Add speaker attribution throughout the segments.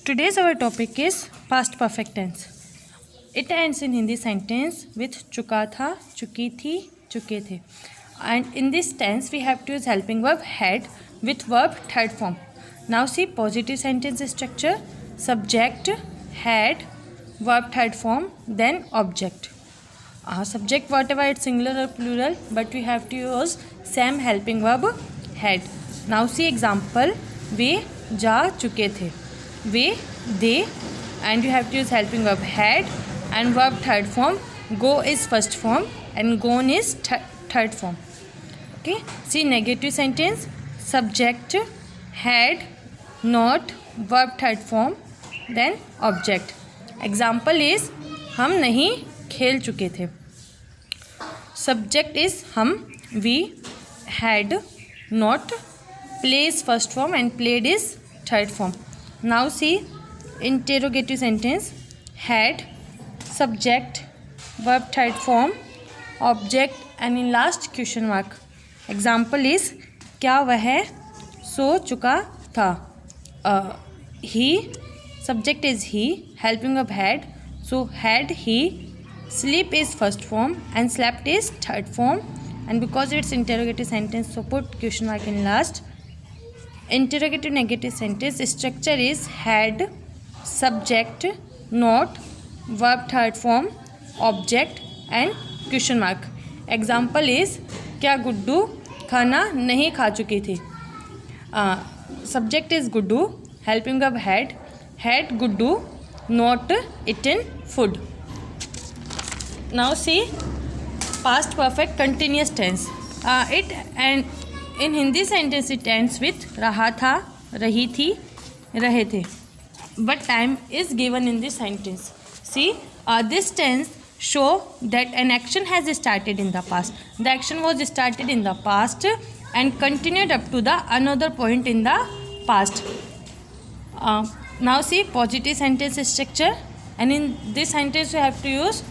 Speaker 1: Today's our topic is past perfect tense. It ends in Hindi sentence with चुका था, चुकी थी, चुके थे. And in this tense we have to use helping verb had with verb third form. Now see positive sentence structure: subject, had, verb third form, then object. Subject whatever it's singular or plural, but we have to use same helping verb had. Now see example: वे जा चुके थे. वे, they, and you have to use helping verb had and verb third form. Go is first form and gone is third form. Okay, see negative sentence: subject, had, not, verb third form, then object. Example is हम नहीं खेल चुके थे. Subject is हम, we, had, not, play is first form and played is third form. Now see interrogative sentence: had, subject, verb third form, object, and in last question mark. Example is क्या वह सो चुका था. He, subject is he, helping verb had, so had he. Sleep is first form and slept is third form, and because it's interrogative sentence, so put question mark in last. Interrogative negative sentence structure is had, subject, not, verb third form, object, and question mark. Example is क्या गुड्डू खाना नहीं खा चुकी थी. Subject is Guddu, helping verb had Guddu not eaten food. Now see past perfect continuous tense. It and in Hindi sentence it ends with रहा था, रही थी, रहे थे. But time is given in this sentence. See, this tense show that an action has started in the past. The action was started in the past and continued up to the another point in the past. Now see positive sentence structure, and in this sentence you have to use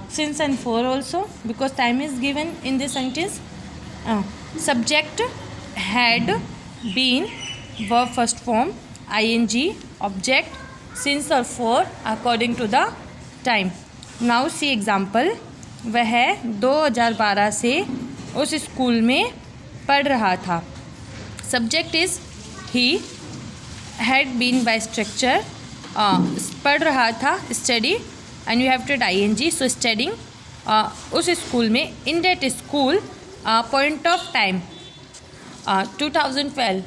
Speaker 1: since and for also, because time is given in this sentence. Subject had been, verb first form, ing, object, since or for according to the time. Now see example: वह 2012 से उस school में पढ़ रहा था. Subject is he, had been by structure, पढ़ रहा था study, and you have to add ing, so studying, उस स्कूल में, in that school, point of time 2012,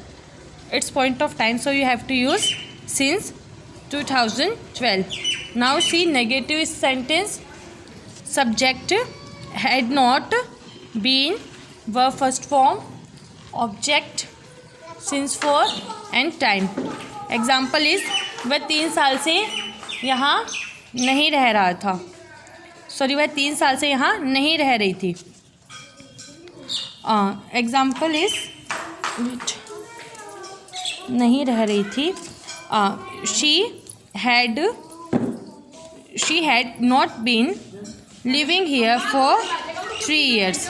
Speaker 1: it's point of time, so you have to use since 2012. Now see negative sentence: subject had not been, verb first form, object, since for, and time. Example is वह 3 साल से यहाँ नहीं रह रहा था. वह 3 साल से यहाँ नहीं रह रही थी. एग्जाम्पल इज नहीं रह रही थी. She had not been living here for 3 years.